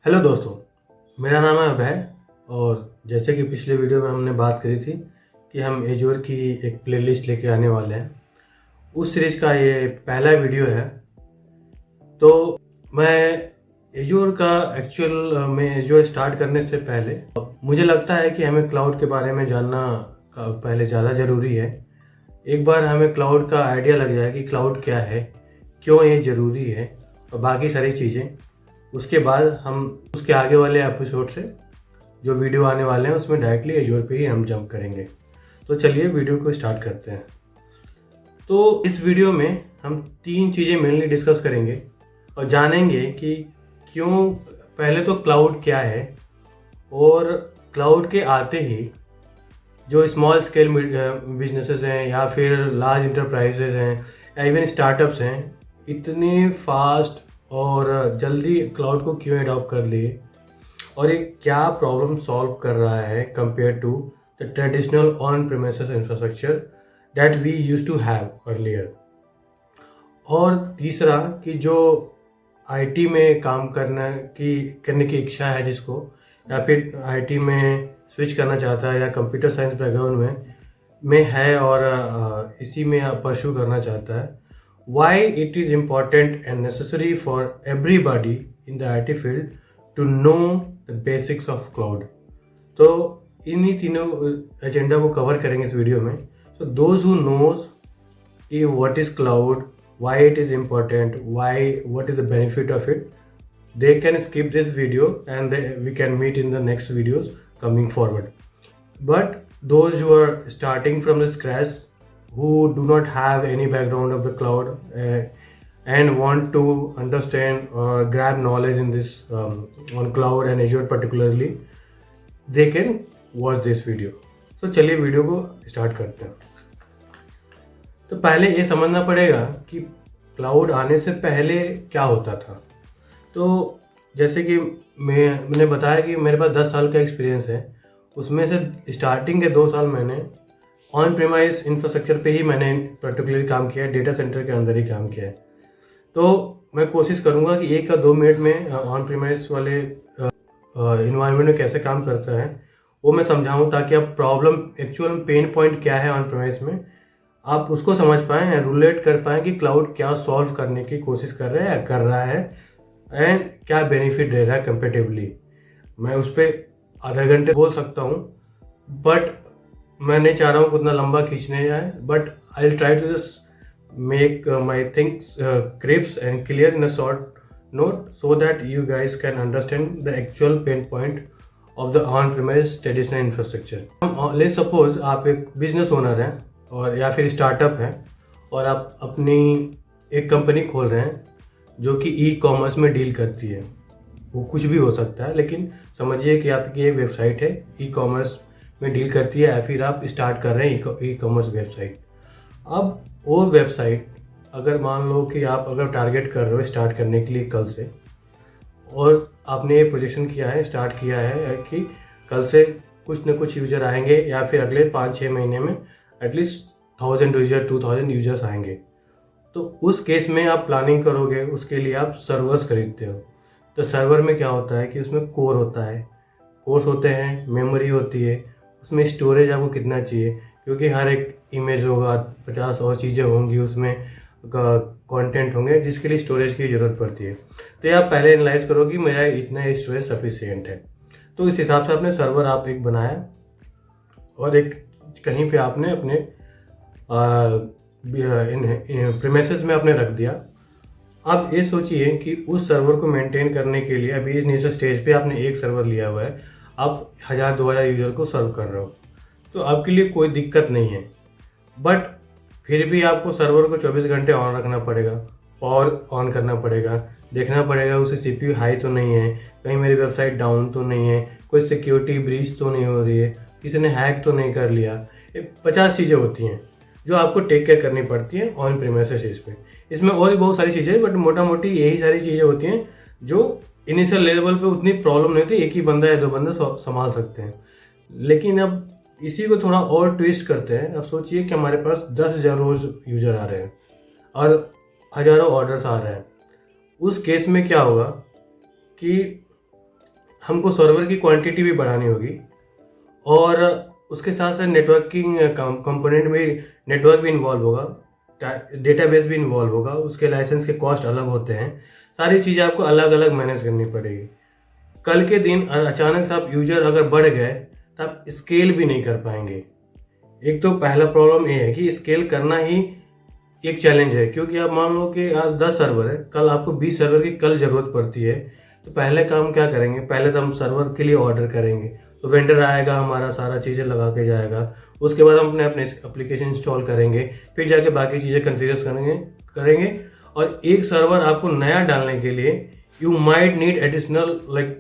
Hello दोस्तों, मेरा नाम है अभय। और जैसे कि पिछले वीडियो में हमने बात करी थी कि हम एजोर की एक प्लेलिस्ट लेके आने वाले हैं, उस सीरीज का ये पहला वीडियो है। तो मैं एजोर का एक्चुअल में एजोर स्टार्ट करने से पहले मुझे लगता है कि हमें क्लाउड के बारे में जानना पहले ज़्यादा ज़रूरी है। एक बार हमें क्लाउड का आइडिया लग जाए कि क्लाउड क्या है, क्यों ये ज़रूरी है और बाकी सारी चीज़ें, उसके बाद हम उसके आगे वाले एपिसोड से जो वीडियो आने वाले हैं उसमें डायरेक्टली एजोर पे ही हम जंप करेंगे। तो चलिए वीडियो को स्टार्ट करते हैं। तो इस वीडियो में हम 3 चीज़ें मेनली डिस्कस करेंगे और जानेंगे कि क्यों, पहले तो क्लाउड क्या है, और क्लाउड के आते ही जो स्मॉल स्केल बिजनेसेस हैं या फिर लार्ज इंटरप्राइजेज हैं या इवन स्टार्टअप्स हैं, इतने फास्ट और जल्दी क्लाउड को क्यों अडॉप्ट कर लिए और ये क्या प्रॉब्लम सॉल्व कर रहा है compare to the traditional on premises infrastructure that we used to have earlier. और तीसरा कि जो आईटी में काम करने की इच्छा है जिसको, या फिर आईटी में स्विच करना चाहता है या कंप्यूटर साइंस बैकग्राउंड में है और इसी में परस्यू करना चाहता है, why it is important and necessary for everybody in the IT field to know the basics of cloud। तो इन्हीं तीनों एजेंडा को कवर करेंगे इस वीडियो में। So those who knows कि what is cloud, why it is important, what is the benefit of it, they can skip this video and we can meet in the next videos coming forward। But those who are starting from the scratch, who do not have any background of the cloud and want to understand or grab knowledge in this on cloud and Azure particularly, they can watch this video। So चलिए video को start करते हैं। तो पहले ये समझना पड़ेगा कि क्लाउड आने से पहले क्या होता था। तो जैसे कि मैंने बताया कि मेरे पास 10 साल का एक्सपीरियंस है, उसमें से स्टार्टिंग के 2 साल मैंने ऑन प्रीमाइस इंफ्रास्ट्रक्चर पे ही मैंने पर्टिकुलरली काम किया है, डेटा सेंटर के अंदर ही काम किया है। तो मैं कोशिश करूँगा कि 1 या 2 मिनट में ऑन प्रीमाइस वाले इन्वायरमेंट में कैसे काम करता है वो मैं समझाऊँ, ताकि आप प्रॉब्लम एक्चुअल पेन पॉइंट क्या है ऑन प्रीमाइस में, आप उसको समझ पाएँ एंड रिलेट कर पाएँ कि क्लाउड क्या सॉल्व करने की कोशिश कर रहा है या कर रहा है एंड क्या बेनिफिट दे रहा है कंपेरेटिवली। मैं उस पर आधा घंटे बोल सकता हूँ, बट मैं नहीं चाह रहा हूँ उतना लंबा खींचने जाए, but I will try to just make my things crisp and clear in a short note so that you guys can understand the actual pain point of the on premise traditional infrastructure. Let's suppose आप एक business owner हैं और या फिर startup हैं और आप अपनी एक कंपनी खोल रहे हैं जो कि ई कॉमर्स में डील करती है। वो कुछ भी हो सकता है, लेकिन समझिए कि आपकी ये वेबसाइट है, ई कॉमर्स में डील करती है, या फिर आप स्टार्ट कर रहे हैं ई कॉमर्स वेबसाइट। अब वो वेबसाइट, अगर मान लो कि आप अगर टारगेट कर रहे हो स्टार्ट करने के लिए कल से, और आपने ये प्रोजेक्शन किया है, स्टार्ट किया है कि कल से कुछ न कुछ यूजर आएंगे या फिर अगले 5-6 महीने में एटलीस्ट 1000 यूजर 2000 यूजर्स आएंगे, तो उस केस में आप प्लानिंग करोगे, उसके लिए आप सर्वर्स खरीदते हो। तो सर्वर में क्या होता है कि उसमें कोर होता है, कोर्स होते हैं, मेमोरी होती है, उसमें स्टोरेज आपको कितना चाहिए, क्योंकि हर एक इमेज होगा, 50 और चीज़ें होंगी, उसमें कंटेंट होंगे जिसके लिए स्टोरेज की ज़रूरत पड़ती है। तो ये आप पहले एनालाइज करो कि मेरा इतना स्टोरेज सफिशिएंट है। तो इस हिसाब से आपने सर्वर आप एक बनाया और एक कहीं पे आपने अपने प्रीमिसेस में आपने रख दिया। अब ये सोचिए कि उस सर्वर को मेंटेन करने के लिए अभी इस इनिशियल स्टेज पे आपने एक सर्वर लिया हुआ है, आप 1000-2000 यूजर को सर्व कर रहे हो, तो आपके लिए कोई दिक्कत नहीं है। बट फिर भी आपको सर्वर को 24 घंटे ऑन रखना पड़ेगा, पावर ऑन करना पड़ेगा, देखना पड़ेगा उसे सीपीयू हाई तो नहीं है, कहीं मेरी वेबसाइट डाउन तो नहीं है, कोई सिक्योरिटी ब्रीच तो नहीं हो रही है, किसी ने हैक तो नहीं कर लिया। 50 चीज़ें होती हैं जो आपको टेक केयर करनी पड़ती है ऑन प्रीमिसेस पे। इसमें और भी बहुत सारी चीज़ें, बट मोटा मोटी यही सारी चीज़ें होती हैं जो इनिशियल लेवल पे उतनी प्रॉब्लम नहीं होती, एक ही बंदा या 2 बंदा संभाल सकते हैं। लेकिन अब इसी को थोड़ा और ट्विस्ट करते हैं। अब सोचिए कि हमारे पास 10,000 रोज यूजर आ रहे हैं और हज़ारों ऑर्डर्स आ रहे हैं। उस केस में क्या होगा कि हमको सर्वर की क्वांटिटी भी बढ़ानी होगी, और उसके साथ साथ नेटवर्किंग कंपोनेंट में नेटवर्क भी इन्वॉल्व होगा, डेटाबेस भी इन्वॉल्व होगा, उसके लाइसेंस के कॉस्ट अलग होते हैं, सारी चीज़ें आपको अलग अलग मैनेज करनी पड़ेगी। कल के दिन अचानक से आप यूजर अगर बढ़ गए तो आप स्केल भी नहीं कर पाएंगे। एक तो पहला प्रॉब्लम ये है कि स्केल करना ही एक चैलेंज है, क्योंकि आप मान लो कि आज 10 सर्वर है, कल आपको 20 सर्वर की कल ज़रूरत पड़ती है। तो पहले काम क्या करेंगे, पहले तो हम सर्वर के लिए ऑर्डर करेंगे, तो वेंडर आएगा, हमारा सारा चीज़ें लगा के जाएगा, उसके बाद हम अपने अपने एप्लीकेशन इंस्टॉल करेंगे, फिर जाके बाकी चीज़ें कन्फिगर करेंगे। और एक सर्वर आपको नया डालने के लिए you might need additional like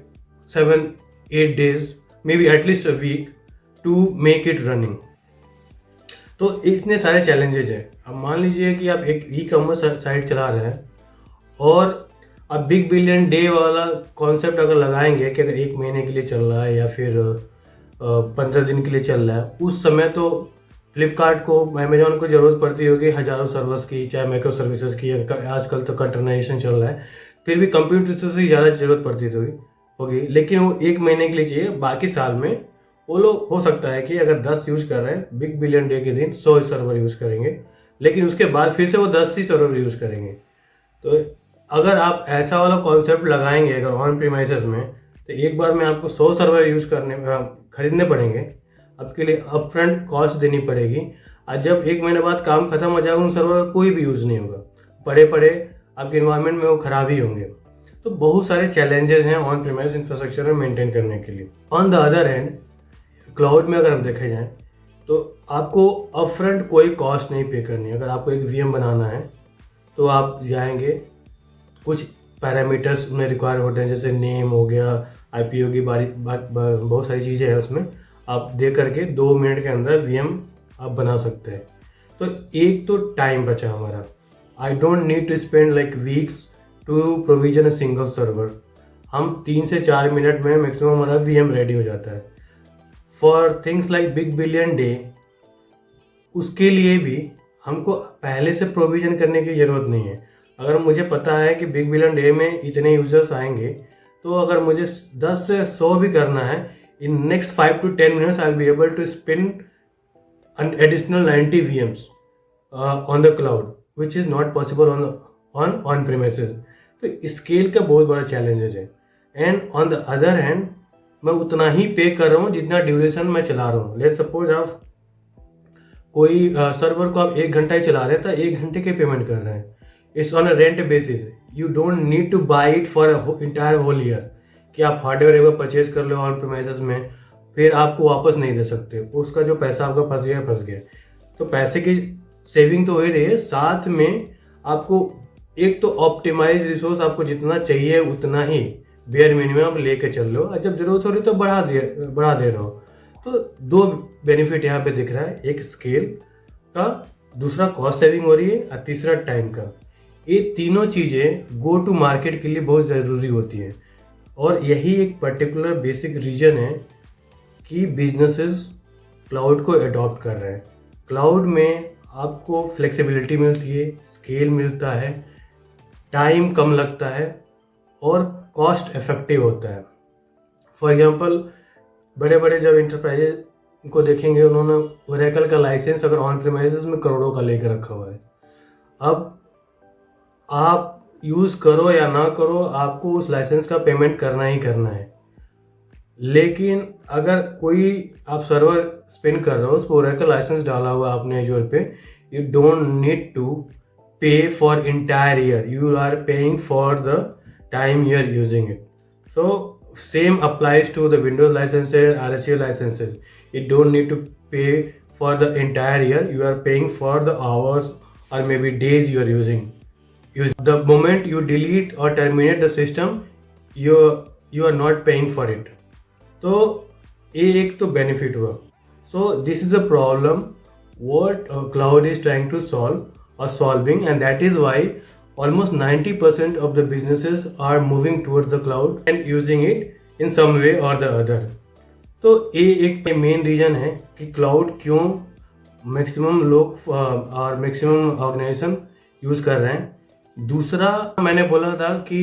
7-8 days, maybe at least a week to make it running. तो इतने सारे चैलेंजेस हैं। अब मान लीजिए कि आप एक ई कॉमर्स साइट चला रहे हैं और अब बिग बिलियन डे वाला कॉन्सेप्ट अगर लगाएंगे कि अगर 1 महीने के लिए चल रहा है या फिर 15 दिन के लिए चल रहा है, उस समय तो फ्लिपकार्ट को, अमेजोन को ज़रूरत पड़ती होगी हज़ारों सर्वर्स की, चाहे माइक्रो सर्विसेज की, आजकल तो कंटेनराइजेशन चल रहा है, फिर भी कंप्यूटर से ज़्यादा ज़रूरत पड़ती होगी। लेकिन वो 1 महीने के लिए चाहिए, बाकी साल में वो लोग हो सकता है कि अगर 10 यूज कर रहे हैं, बिग बिलियन डे के दिन 100 सर्वर यूज करेंगे, लेकिन उसके बाद फिर से वो 10 ही सर्वर यूज करेंगे। तो अगर आप ऐसा वाला कॉन्सेप्ट लगाएंगे अगर ऑन प्रीमाइसेस में, तो एक बार में आपको 100 सर्वर यूज खरीदने पड़ेंगे, आपके लिए अपफ्रंट कॉस्ट देनी पड़ेगी। और जब 1 महीने बाद काम खत्म हो जाएगा, उन सर्वर का कोई भी यूज़ नहीं होगा, पड़े पड़े आपके इन्वायरमेंट में वो खराब ही होंगे। तो बहुत सारे चैलेंजेस हैं ऑन प्रीमाइस इंफ्रास्ट्रक्चर में मेंटेन करने के लिए। On the other hand cloud में अगर हम देखे जाएं तो आपको अपफ्रंट कोई कॉस्ट नहीं पे करनी है। अगर आपको एक वीएम बनाना है तो आप जाएंगे, कुछ पैरामीटर्स में रिक्वायर होते हैं, जैसे नेम हो गया, आईपी होगी, बहुत सारी चीज़ें हैं उसमें, आप दे करके 2 मिनट के अंदर वीएम आप बना सकते हैं। तो एक तो टाइम बचा हमारा, I don't need to spend like weeks to provision a single server. हम 3 से 4 मिनट में मैक्सिमम हमारा वीएम रेडी हो जाता है। For things like big billion day, उसके लिए भी हमको पहले से प्रोविजन करने की ज़रूरत नहीं है। अगर मुझे पता है कि बिग बिलियन डे में इतने यूजर्स आएंगे, तो अगर मुझे 10 से 100 भी करना है, in next 5 to 10 minutes I will be able to spin an additional 90 VMs on the cloud, which is not possible on premises। तो स्केल का बहुत बड़ा चैलेंजेस है। And on the other hand मैं उतना ही पे कर रहा हूँ जितना ड्यूरेशन मैं चला रहा हूँ। लेट्स सपोज आप कोई सर्वर को आप 1 घंटा ही चला रहे हैं, तो 1 घंटे के पेमेंट कर रहे हैं। It's on a rent basis, you don't need to buy it for entire whole year, कि आप हार्डवेयर एक बार परचेज कर लो ऑन प्रीमाइसेस में, फिर आपको वापस नहीं दे सकते, उसका जो पैसा आपका फंस गया। तो पैसे की सेविंग तो हो ही रही है, साथ में आपको एक तो ऑप्टिमाइज रिसोर्स आपको जितना चाहिए उतना ही बेयर मिनिमम आप लेके चल लो, और जब जरूरत हो रही तो बढ़ा दे रहे हो। तो 2 बेनिफिट यहाँ पे दिख रहा है, एक स्केल का, दूसरा कॉस्ट सेविंग हो रही है, और तीसरा टाइम का। ये तीनों चीज़ें गो टू मार्केट के लिए बहुत ज़रूरी होती हैं, और यही एक पर्टिकुलर बेसिक रीजन है कि बिजनेसेस क्लाउड को अडॉप्ट कर रहे हैं। क्लाउड में आपको फ्लेक्सिबिलिटी मिलती है, स्केल मिलता है, टाइम कम लगता है, और कॉस्ट इफेक्टिव होता है। फॉर एग्जांपल बड़े बड़े जब इंटरप्राइजेज को देखेंगे, उन्होंने ओरेकल का लाइसेंस अगर ऑन प्रीमाइसेस में करोड़ों का लेकर रखा हुआ है। अब आप यूज़ करो या ना करो, आपको उस लाइसेंस का पेमेंट करना ही करना है। लेकिन अगर कोई आप सर्वर स्पिन कर रहे हो, उस पर ओरेकल लाइसेंस डाला हुआ आपने एज़्योर पे, you don't need to pay for entire year, you are paying for the time you are using it. So same applies to the Windows licenses, RSA licenses. You don't need to pay for the entire year, you are paying for the hours or maybe days you are using. The moment you delete or terminate the system, you are not paying for it. तो ये एक तो benefit हुआ। So this is the problem what cloud is trying to solve or solving, and that is why almost 90% of the businesses are moving towards the cloud and using it in some way or the other। तो ये एक main reason है कि cloud क्यों maximum लोग और maximum organisation use कर रहे हैं। दूसरा मैंने बोला था कि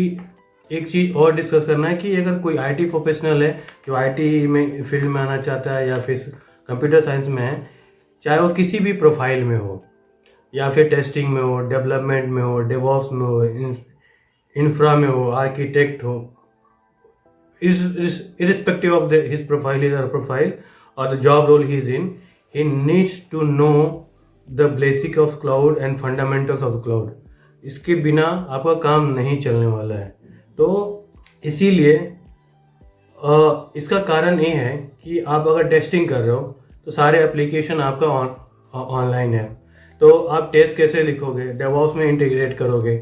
एक चीज़ और डिस्कस करना है कि अगर कोई आईटी प्रोफेशनल है जो आईटी में फील्ड में आना चाहता है या फिर कंप्यूटर साइंस में है, चाहे वो किसी भी प्रोफाइल में हो या फिर टेस्टिंग में हो, डेवलपमेंट में हो, डेवऑप्स में हो, इंफ्रा में हो, आर्किटेक्ट हो, irrespective of his profile, his other profile, or the job role he is in, he needs to know the basic of cloud and fundamentals of cloud. इसके बिना आपका काम नहीं चलने वाला है। तो इसीलिए इसका कारण ये है कि आप अगर टेस्टिंग कर रहे हो तो सारे एप्लीकेशन आपका ऑनलाइन है, तो आप टेस्ट कैसे लिखोगे, डेवऑप्स में इंटीग्रेट करोगे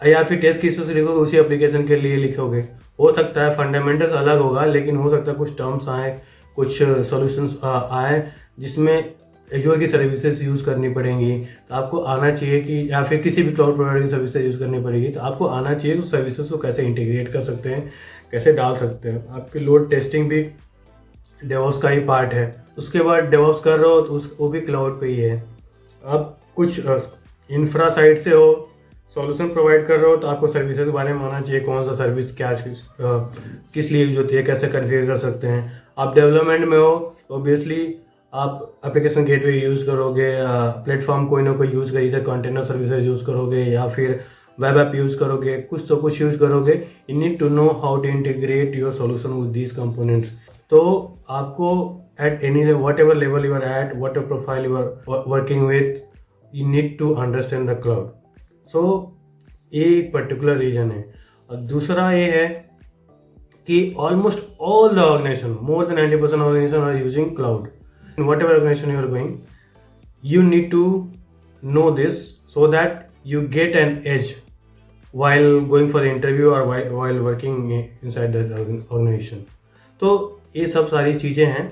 या फिर टेस्ट किस से लिखोगे, उसी एप्लीकेशन के लिए लिखोगे। हो सकता है फंडामेंटल्स अलग होगा, लेकिन हो सकता है कुछ टर्म्स आए, कुछ सॉल्यूशंस आए जिसमें एजोर की सर्विसेज यूज़ करनी पड़ेंगी। तो आपको आना चाहिए कि या फिर किसी भी क्लाउड प्रोवाइडर की सर्विसेज यूज़ करनी पड़ेगी, तो आपको आना चाहिए कि उस सर्विसेज को कैसे इंटीग्रेट कर सकते हैं, कैसे डाल सकते हैं। आपकी लोड टेस्टिंग भी डेवऑप्स का ही पार्ट है। उसके बाद डेवऑप्स कर रहे हो तो वो भी क्लाउड पे ही है। अब कुछ इंफ्रा साइड से हो, सॉल्यूशन प्रोवाइड कर रहे हो, तो आपको सर्विसेज के बारे में आना चाहिए, कौन सा सर्विस क्या किस लिए यूज होती है, कैसे कन्फिगर कर सकते हैं। आप डेवलपमेंट में हो तो ऑब्वियसली आप एप्लीकेशन गेटवे यूज़ करोगे, प्लेटफॉर्म कोई ना कोई यूज़ करिए, कंटेनर सर्विसेज यूज़ करोगे या फिर वेब ऐप यूज़ करोगे, कुछ तो कुछ यूज़ करोगे। You need to know how to integrate your solution with these components. तो आपको at any whatever level you are at, whatever profile you are working with, you need to understand the cloud. So ये एक particular reason है। और दूसरा ये है कि almost all the organisation, more than 90% organisation are using cloud. In whatever organisation you are going, you need to know this so that you get an edge while going for the interview or while working inside the organization. तो ये सब सारी चीज़ें हैं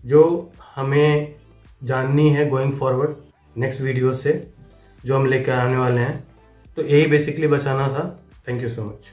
जो हमें जाननी है गोइंग फॉरवर्ड नेक्स्ट वीडियो से जो हम लेकर आने वाले हैं। तो यही बेसिकली बताना था। Thank you so much.